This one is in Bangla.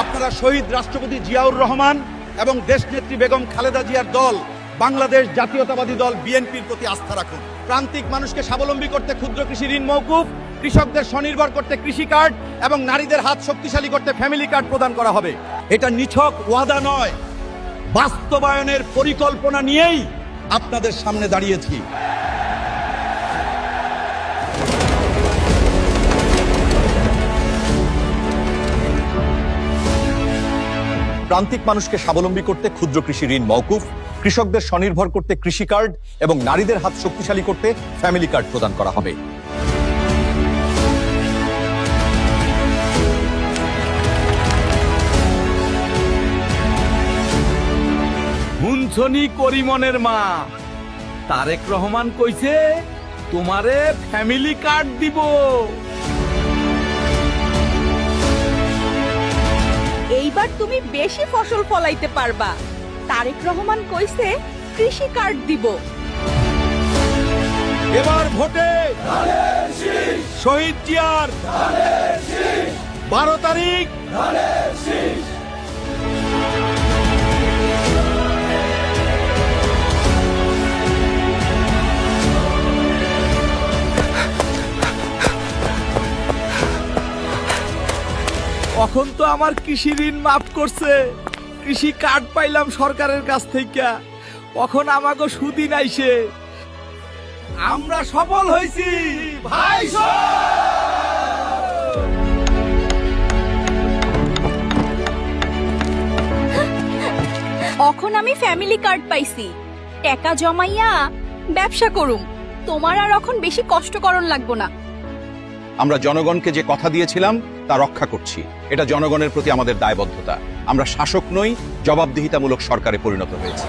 আপনারা শহীদ রাষ্ট্রপতি জিয়াউর রহমান এবং দেশনেত্রী বেগম খালেদা জিয়ার দল বাংলাদেশ জাতীয়তাবাদী দল বিএনপির প্রতি আস্থা রাখুন। প্রান্তিক মানুষকে স্বাবলম্বী করতে ক্ষুদ্র কৃষি ঋণ মওকুফ, কৃষকদের স্বনির্ভর করতে কৃষি কার্ড এবং নারীদের হাত শক্তিশালী করতে ফ্যামিলি কার্ড প্রদান করা হবে। এটা নিছক ওয়াদা নয়, বাস্তবায়নের পরিকল্পনা নিয়েই আপনাদের সামনে দাঁড়িয়েছি। প্রান্তিক মানুষকে স্বাবলম্বী করতে ক্ষুদ্র কৃষি ঋণ মওকুফ, কৃষকদের স্বনির্ভর করতে কৃষি কার্ড এবং নারীদের হাত শক্তিশালী করতে ফ্যামিলি কার্ড প্রদান করা হবে। হুনছনি করিমনের মা তারেক রহমান কইছে তোমারে ফ্যামিলি কার্ড দিব। এইবার তুমি বেশি ফসল ফলাইতে পারবা। তারেক রহমান কইছে কৃষি কার্ড দিব। এবার ভোটে শহীদ জিয়ার 12 তারিখ এখন তো আমার কৃষি ঋণ মাফ করছে, কৃষি কার্ড পাইলাম সরকারের কাছ থেকে। এখন আমাকে সুদিন আইছে, আমরা সফল হয়েছি ভাই। এখন আমি ফ্যামিলি কার্ড পাইছি, টাকা জমাইয়া ব্যবসা করুম। তোমার আর এখন বেশি কষ্ট করন লাগবো না। আমরা জনগণকে যে কথা দিয়েছিলাম তা রক্ষা করছি। এটা জনগণের প্রতি আমাদের দায়বদ্ধতা। আমরা শাসক নই, জবাবদিহিতামূলক সরকারে পরিণত হয়েছে।